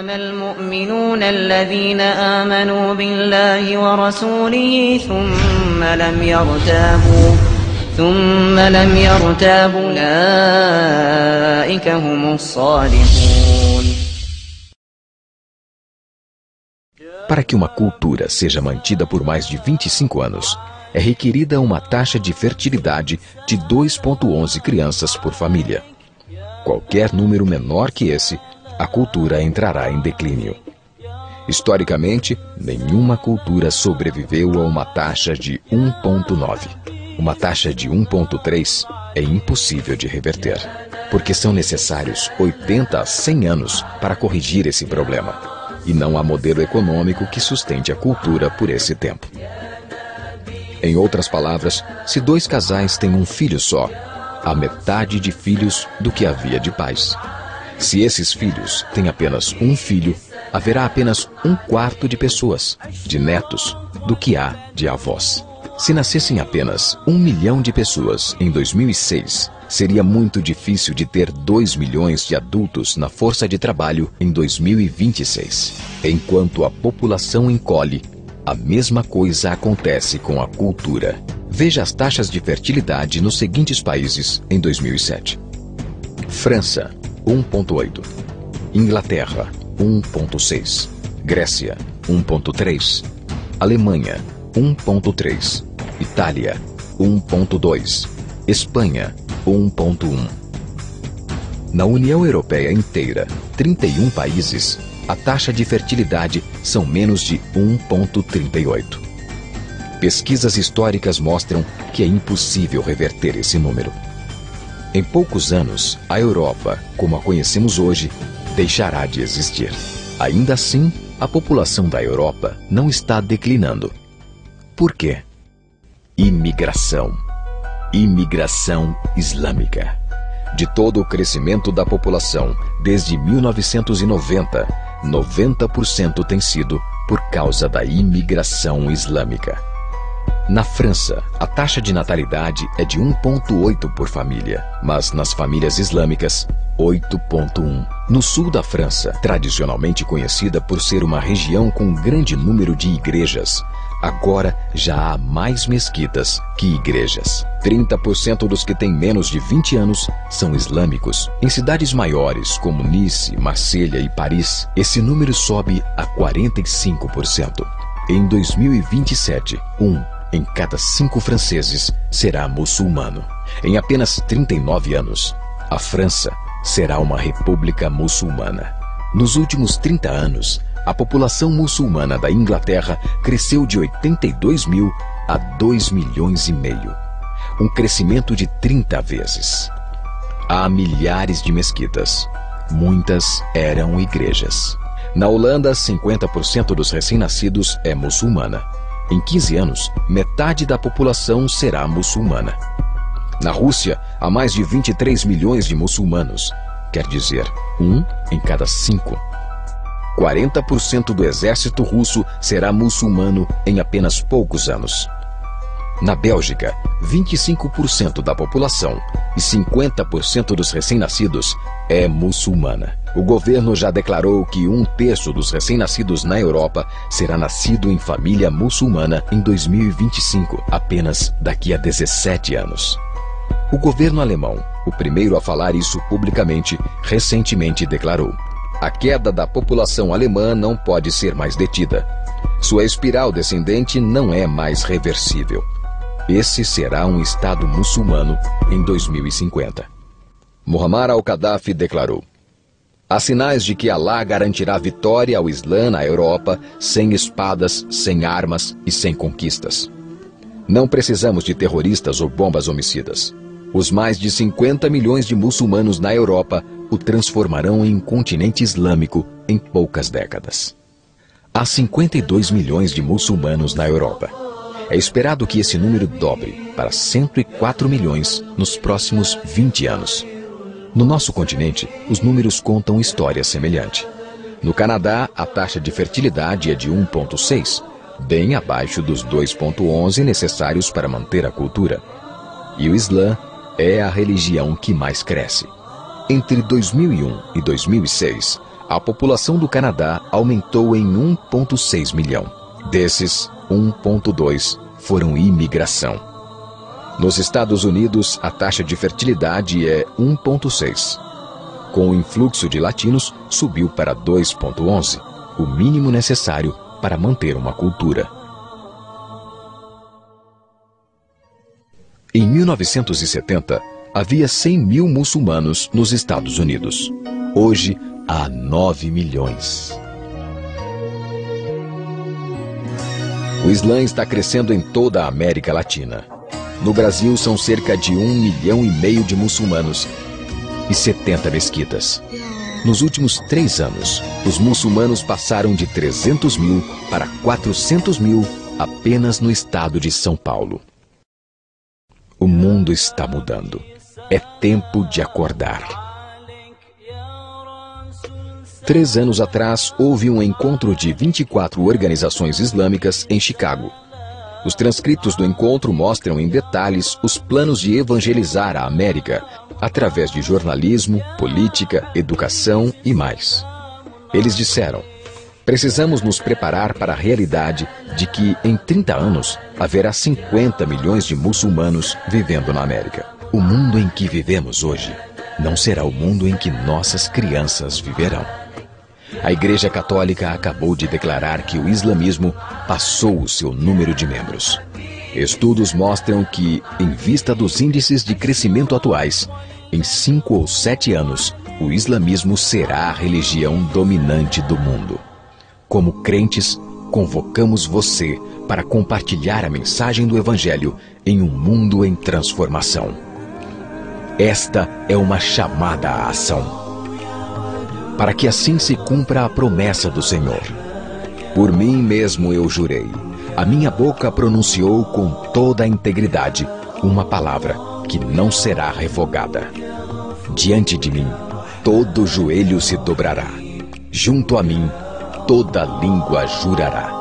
إنما المؤمنون الذين آمنوا بالله ورسوله ثم لم يرتابوا أولئك هم الصالحون. Para que uma cultura seja mantida por mais de 25 anos, é requerida uma taxa de fertilidade de 2,11 crianças por família. Qualquer número menor que esse, a cultura entrará em declínio. Historicamente, nenhuma cultura sobreviveu a uma taxa de 1,9. Uma taxa de 1,3 é impossível de reverter, porque são necessários 80 a 100 anos para corrigir esse problema. E não há modelo econômico que sustente a cultura por esse tempo. Em outras palavras, se 2 casais têm um filho só, há metade de filhos do que havia de pais. Se esses filhos têm apenas um filho, haverá apenas 1/4 de pessoas, de netos, do que há de avós. Se nascessem apenas 1 milhão de pessoas em 2006, seria muito difícil de ter 2 milhões de adultos na força de trabalho em 2026. Enquanto a população encolhe, a mesma coisa acontece com a cultura. Veja as taxas de fertilidade nos seguintes países em 2007. França, 1,8. Inglaterra, 1,6. Grécia, 1,3. Alemanha, 1,3. Itália, 1,2. Espanha, 1,1. Na União Europeia inteira, 31 países, a taxa de fertilidade são menos de 1,38. Pesquisas históricas mostram que é impossível reverter esse número. Em poucos anos, a Europa, como a conhecemos hoje, deixará de existir. Ainda assim, a população da Europa não está declinando. Por quê? Imigração. Imigração islâmica. De todo o crescimento da população, desde 1990, 90% tem sido por causa da imigração islâmica. Na França, a taxa de natalidade é de 1,8 por família, mas nas famílias islâmicas, 8,1. No sul da França, tradicionalmente conhecida por ser uma região com um grande número de igrejas, agora já há mais mesquitas que igrejas. 30% dos que têm menos de 20 anos são islâmicos. Em cidades maiores, como Nice, Marselha e Paris, esse número sobe a 45%. Em 2027, 1 em cada 5 franceses será muçulmano. Em apenas 39 anos, a França será uma república muçulmana. Nos últimos 30 anos, a população muçulmana da Inglaterra cresceu de 82 mil a 2,5 milhões. Um crescimento de 30 vezes. Há milhares de mesquitas. Muitas eram igrejas. Na Holanda, 50% dos recém-nascidos é muçulmana. Em 15 anos, metade da população será muçulmana. Na Rússia, há mais de 23 milhões de muçulmanos. Quer dizer, 1 em cada 5. 40% do exército russo será muçulmano em apenas poucos anos. Na Bélgica, 25% da população e 50% dos recém-nascidos é muçulmana. O governo já declarou que 1/3 dos recém-nascidos na Europa será nascido em família muçulmana em 2025, apenas daqui a 17 anos. O governo alemão, o primeiro a falar isso publicamente, recentemente declarou: a queda da população alemã não pode ser mais detida. Sua espiral descendente não é mais reversível. Esse será um Estado muçulmano em 2050. Muammar al-Gaddafi declarou: há sinais de que Alá garantirá vitória ao Islã na Europa sem espadas, sem armas e sem conquistas. Não precisamos de terroristas ou bombas homicidas. Os mais de 50 milhões de muçulmanos na Europa o transformarão em um continente islâmico em poucas décadas. Há 52 milhões de muçulmanos na Europa. É esperado que esse número dobre para 104 milhões nos próximos 20 anos. No nosso continente, os números contam história semelhante. No Canadá, a taxa de fertilidade é de 1,6, bem abaixo dos 2,11 necessários para manter a cultura. E o Islã é a religião que mais cresce. Entre 2001 e 2006, a população do Canadá aumentou em 1,6 milhão. Desses, 1,2 foram imigração. Nos Estados Unidos, a taxa de fertilidade é 1,6. Com o influxo de latinos, subiu para 2,11, o mínimo necessário para manter uma cultura. Em 1970, havia 100 mil muçulmanos nos Estados Unidos. Hoje, há 9 milhões. O Islã está crescendo em toda a América Latina. No Brasil, são cerca de 1,5 milhão de muçulmanos e 70 mesquitas. Nos últimos 3 anos, os muçulmanos passaram de 300 mil para 400 mil apenas no estado de São Paulo. O mundo está mudando. É tempo de acordar. 3 anos atrás, houve um encontro de 24 organizações islâmicas em Chicago. Os transcritos do encontro mostram em detalhes os planos de evangelizar a América através de jornalismo, política, educação e mais. Eles disseram: precisamos nos preparar para a realidade de que, em 30 anos, haverá 50 milhões de muçulmanos vivendo na América. O mundo em que vivemos hoje não será o mundo em que nossas crianças viverão. A Igreja Católica acabou de declarar que o islamismo passou o seu número de membros. Estudos mostram que, em vista dos índices de crescimento atuais, em 5 ou 7 anos, o islamismo será a religião dominante do mundo. Como crentes, convocamos você para compartilhar a mensagem do Evangelho em um mundo em transformação. Esta é uma chamada à ação, para que assim se cumpra a promessa do Senhor. Por mim mesmo eu jurei, a minha boca pronunciou com toda a integridade uma palavra que não será revogada. Diante de mim, todo joelho se dobrará. Junto a mim, toda língua jurará.